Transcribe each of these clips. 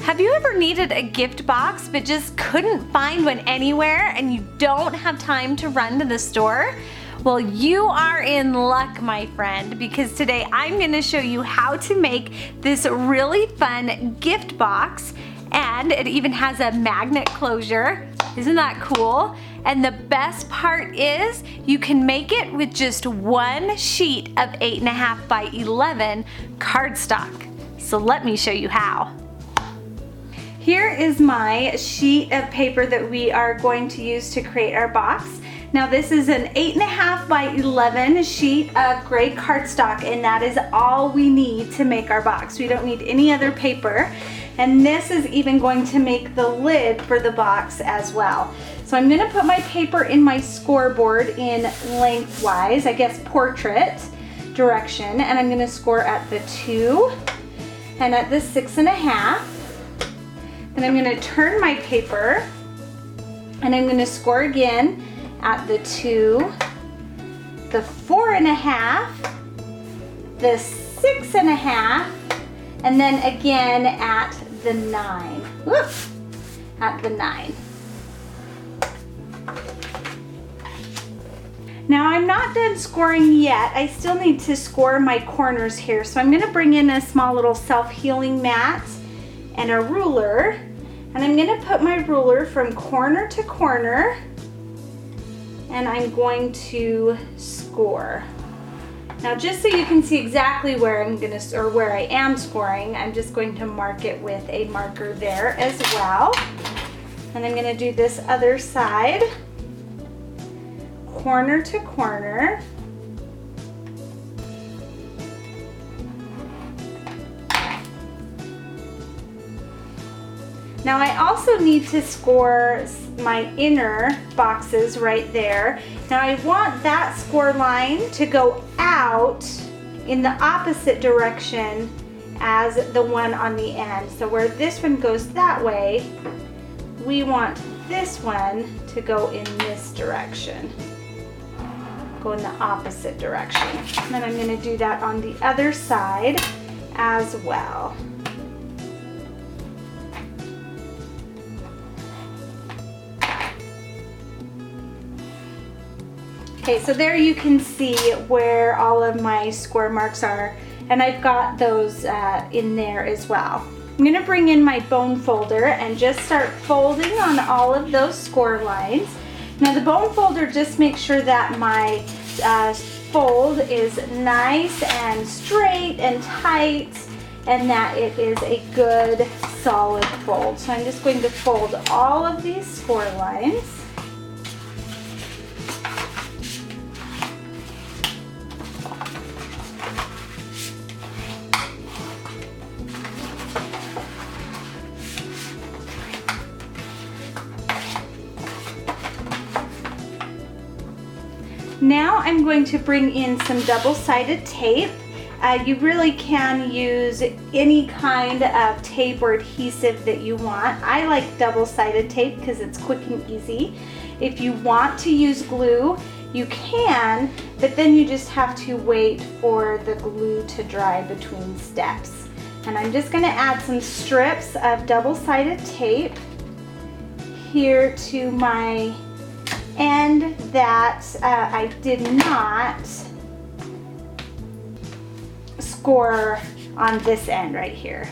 Have you ever needed a gift box but just couldn't find one anywhere and you don't have time to run to the store? Well, you are in luck, my friend, because today I'm going to show you how to make this really fun gift box, and it even has a magnet closure. Isn't that cool? And the best part is you can make it with just one sheet of 8.5 by 11 cardstock. So let me show you how. Here is my sheet of paper that we are going to use to create our box. Now this is an 8.5 by 11 sheet of gray cardstock, and that is all we need to make our box. We don't need any other paper. And this is even going to make the lid for the box as well. So I'm gonna put my paper in my scoreboard in lengthwise, I guess portrait direction, and I'm gonna score at the 2 and at the 6.5. Then I'm going to turn my paper and I'm going to score again at the 2, the 4.5, the 6.5, and then again at the 9. Whoop! At the 9. Now I'm not done scoring yet. I still need to score my corners here. So I'm going to bring in a small little self-healing mat and a ruler, and I'm going to put my ruler from corner to corner, and I'm going to score. Now just so you can see exactly where where I am scoring, I'm just going to mark it with a marker there as well. And I'm going to do this other side, corner to corner. Now I also need to score my inner boxes right there. Now I want that score line to go out in the opposite direction as the one on the end. So where this one goes that way, we want this one to go in this direction. Go in the opposite direction. And then I'm going to do that on the other side as well. Okay, so there you can see where all of my score marks are, and I've got those in there as well. I'm going to bring in my bone folder and just start folding on all of those score lines. Now the bone folder just makes sure that my fold is nice and straight and tight, and that it is a good solid fold. So I'm just going to fold all of these score lines. Now I'm going to bring in some double-sided tape. You really can use any kind of tape or adhesive that you want. I like double-sided tape because it's quick and easy. If you want to use glue, you can, but then you just have to wait for the glue to dry between steps. And I'm just going to add some strips of double-sided tape here to my end that I did not score on this end right here.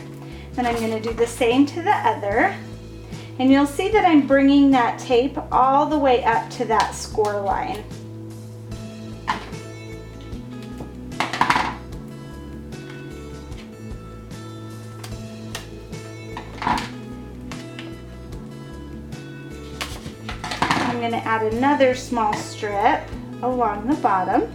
Then I'm going to do the same to the other, and you'll see that I'm bringing that tape all the way up to that score line. I'm going to add another small strip along the bottom.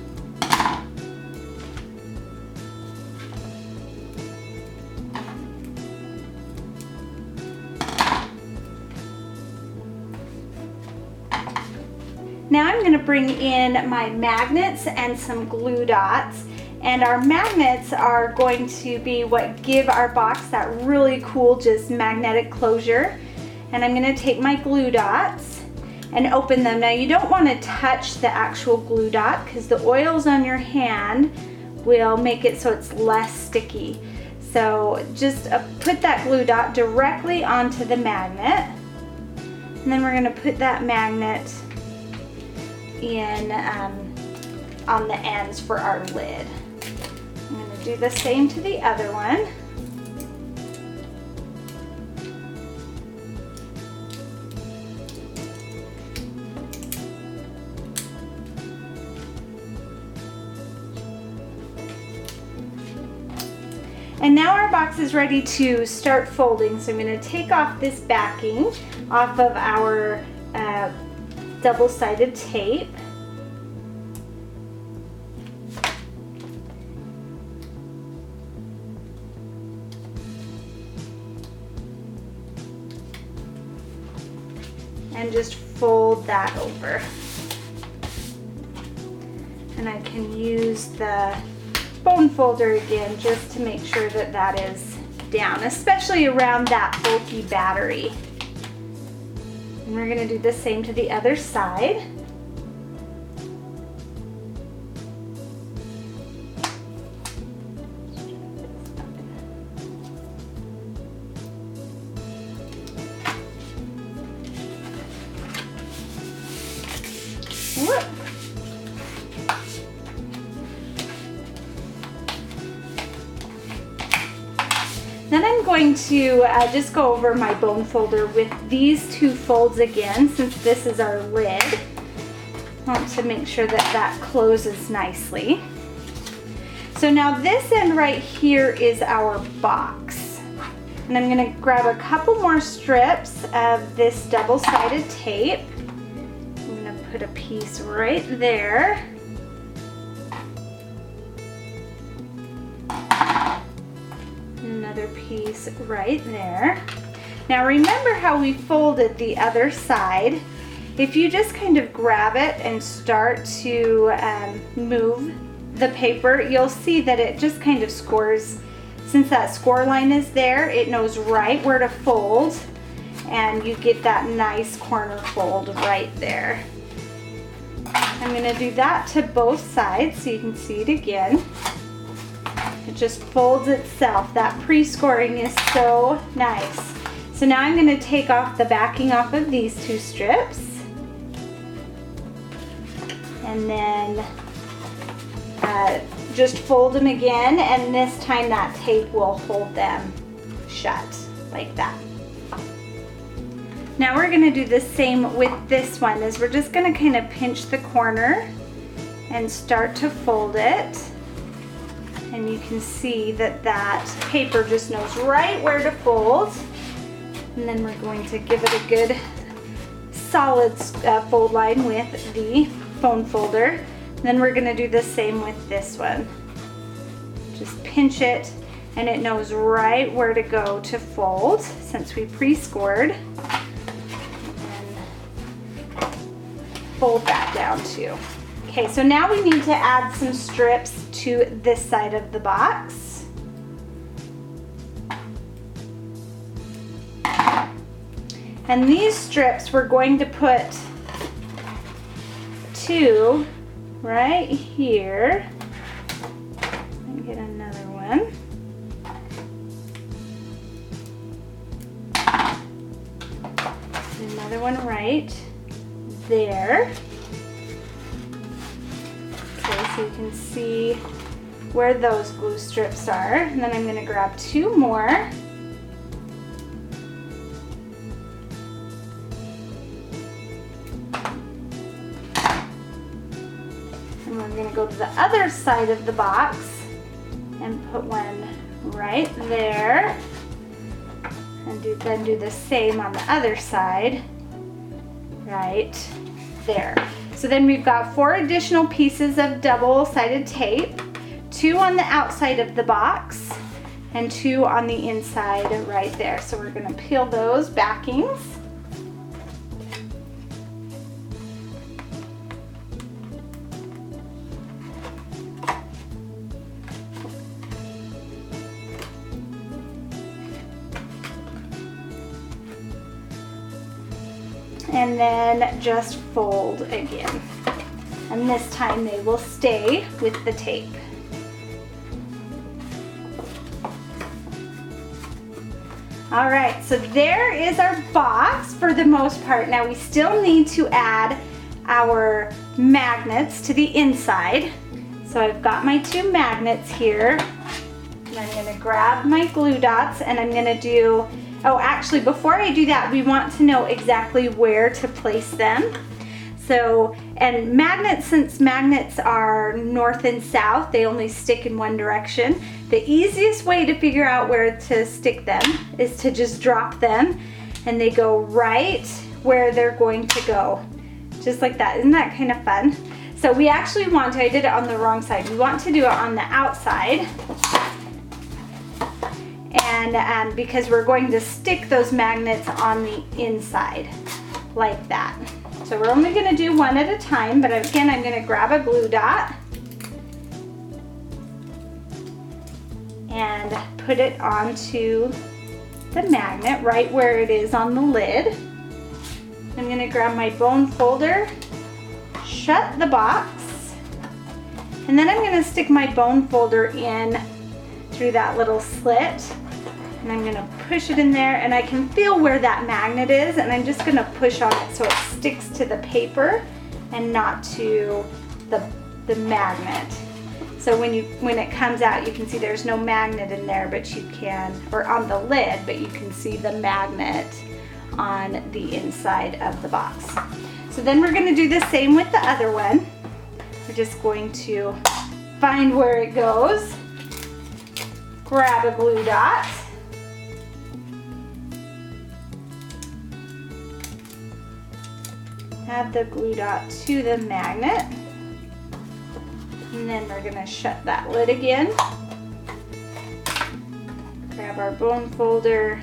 Now I'm going to bring in my magnets and some glue dots, and our magnets are going to be what give our box that really cool just magnetic closure. And I'm going to take my glue dots and open them. Now you don't want to touch the actual glue dot because the oils on your hand will make it so it's less sticky. So just put that glue dot directly onto the magnet. And then we're going to put that magnet in on the ends for our lid. I'm going to do the same to the other one. And now our box is ready to start folding. So I'm going to take off this backing off of our double-sided tape. And just fold that over. And I can use the bone folder again just to make sure that that is down, especially around that bulky battery. And we're going to do the same to the other side. Whoop. Then I'm going to just go over my bone folder with these two folds again, since this is our lid. I want to make sure that that closes nicely. So now this end right here is our box. And I'm going to grab a couple more strips of this double-sided tape. I'm going to put a piece right there. Another piece right there. Now remember how we folded the other side. If you just kind of grab it and start to move the paper, you'll see that it just kind of scores. Since that score line is there, it knows right where to fold, and you get that nice corner fold right there. I'm going to do that to both sides so you can see it again. It just folds itself. That pre-scoring is so nice. So now I'm going to take off the backing off of these two strips. And then just fold them again, and this time that tape will hold them shut like that. Now we're going to do the same with this one, is we're just going to kind of pinch the corner and start to fold it. And you can see that that paper just knows right where to fold. And then we're going to give it a good solid fold line with the bone folder. And then we're going to do the same with this one. Just pinch it, and it knows right where to go to fold since we pre-scored. And fold that down too. Okay, so now we need to add some strips to this side of the box. And these strips we're going to put two right here. And get another one. Another one right there. So you can see where those glue strips are. And then I'm going to grab two more. And we're going to go to the other side of the box and put one right there. And then do the same on the other side right there. So then we've got 4 additional pieces of double-sided tape, 2 on the outside of the box and 2 on the inside right there. So we're going to peel those backings. And then just fold again. And this time they will stay with the tape. All right, so there is our box for the most part. Now we still need to add our magnets to the inside. So I've got my 2 magnets here. And I'm gonna grab my glue dots and I'm gonna do, oh, actually before I do that, we want to know exactly where to place them. So, and magnets, since magnets are north and south, they only stick in one direction. The easiest way to figure out where to stick them is to just drop them and they go right where they're going to go. Just like that. Isn't that kind of fun? So we actually want to, I did it on the wrong side. We want to do it on the outside. And because we're going to stick those magnets on the inside like that. So we're only going to do one at a time, but again, I'm going to grab a glue dot and put it onto the magnet right where it is on the lid. I'm going to grab my bone folder, shut the box, and then I'm going to stick my bone folder in through that little slit. And I'm gonna push it in there and I can feel where that magnet is and I'm just gonna push on it so it sticks to the paper and not to the magnet. So when it comes out, you can see there's no magnet in there, but you can, or on the lid, but you can see the magnet on the inside of the box. So then we're gonna do the same with the other one. We're just going to find where it goes, grab a glue dot, add the glue dot to the magnet, and then we're going to shut that lid again. Grab our bone folder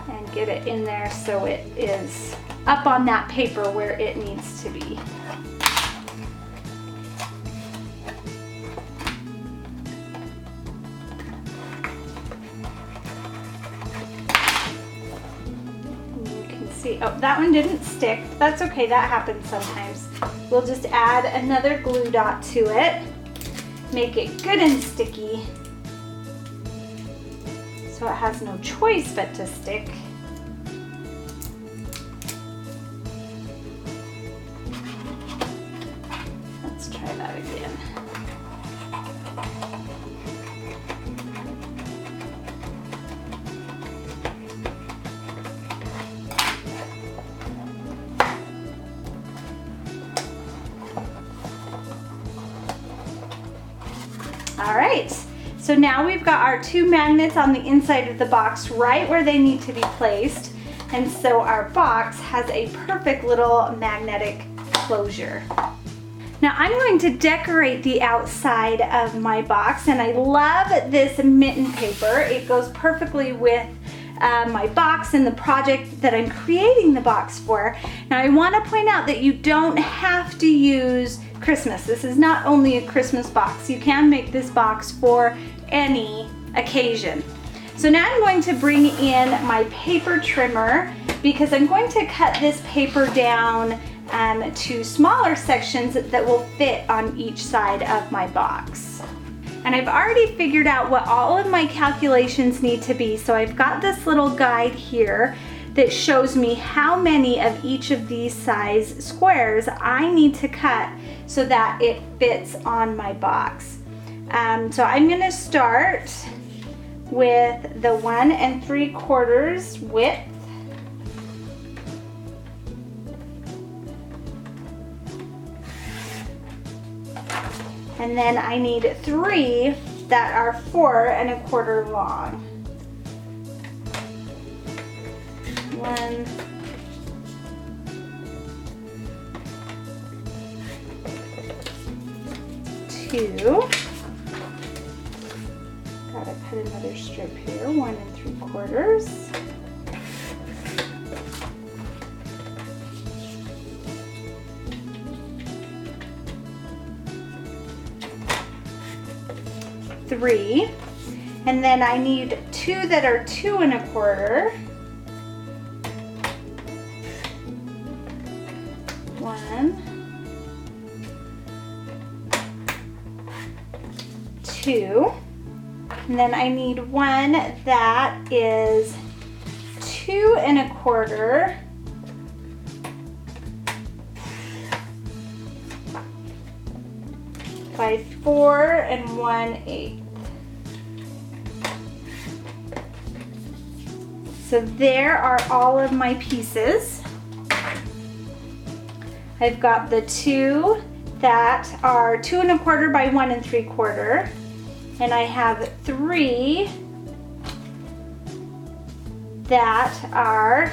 and get it in there so it is up on that paper where it needs to be. Oh, that one didn't stick. That's okay, that happens sometimes. We'll just add another glue dot to it, make it good and sticky so it has no choice but to stick. Let's try that again. All right, so now we've got our 2 magnets on the inside of the box right where they need to be placed. And so our box has a perfect little magnetic closure. Now I'm going to decorate the outside of my box and I love this mitten paper. It goes perfectly with my box and the project that I'm creating the box for. Now I want to point out that you don't have to use Christmas. This is not only a Christmas box. You can make this box for any occasion. So now I'm going to bring in my paper trimmer because I'm going to cut this paper down to smaller sections that will fit on each side of my box. And I've already figured out what all of my calculations need to be. So I've got this little guide here that shows me how many of each of these size squares I need to cut so that it fits on my box. So I'm gonna start with the 1 3/4 width. And then I need 3 that are 4 1/4 long. 1, 2. Gotta cut another strip here, 1 3/4. 3, and then I need 2 that are 2 1/4. 1, 2, And then I need one that is 2 1/4 by 4 1/8. So there are all of my pieces. I've got the 2 that are 2 1/4 by 1 3/4, and I have 3 that are,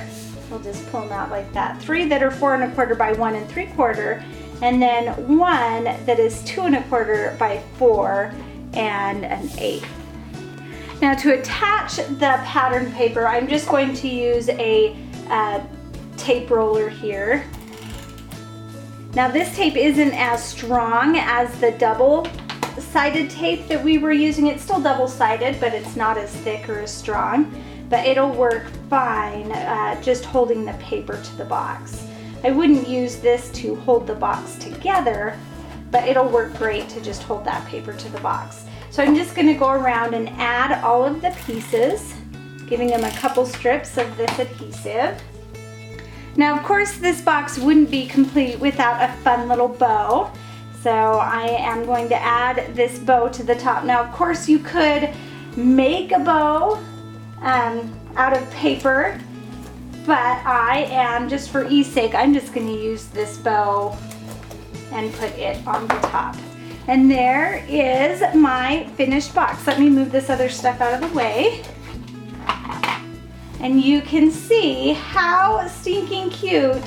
we'll just pull them out like that, 3 that are 4 1/4 by 1 3/4, and then 1 that is 2 1/4 by 4 1/8. Now to attach the pattern paper, I'm just going to use a tape roller here. Now this tape isn't as strong as the double-sided tape that we were using. It's still double-sided, but it's not as thick or as strong. But it'll work fine just holding the paper to the box. I wouldn't use this to hold the box together, but it'll work great to just hold that paper to the box. So I'm just going to go around and add all of the pieces, giving them a couple strips of this adhesive. Now, of course, this box wouldn't be complete without a fun little bow. So I am going to add this bow to the top. Now, of course, you could make a bow out of paper, but I am, just for ease sake, I'm just going to use this bow and put it on the top. And there is my finished box. Let me move this other stuff out of the way. And you can see how stinking cute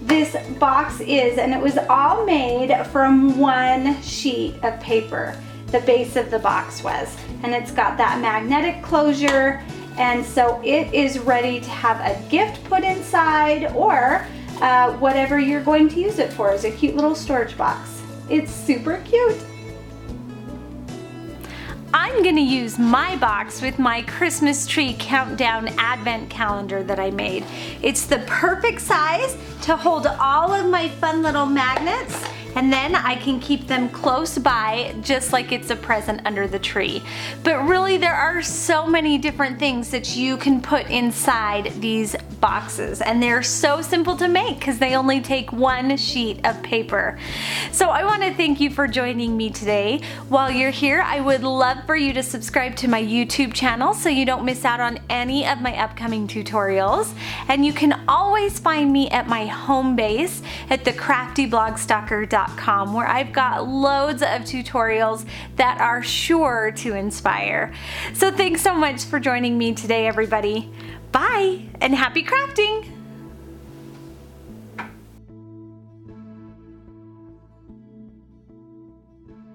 this box is. And it was all made from one sheet of paper. The base of the box was. And it's got that magnetic closure. And so it is ready to have a gift put inside, or whatever you're going to use it for, as a cute little storage box. It's super cute. I'm gonna use my box with my Christmas tree countdown advent calendar that I made. It's the perfect size to hold all of my fun little magnets, and then I can keep them close by just like it's a present under the tree. But really, there are so many different things that you can put inside these boxes, and they're so simple to make because they only take one sheet of paper. So I want to thank you for joining me today. While you're here, I would love for you to subscribe to my YouTube channel so you don't miss out on any of my upcoming tutorials. And you can always find me at my home base at thecraftyblogstalker.com, where I've got loads of tutorials that are sure to inspire. So thanks so much for joining me today, everybody. Bye, and happy crafting!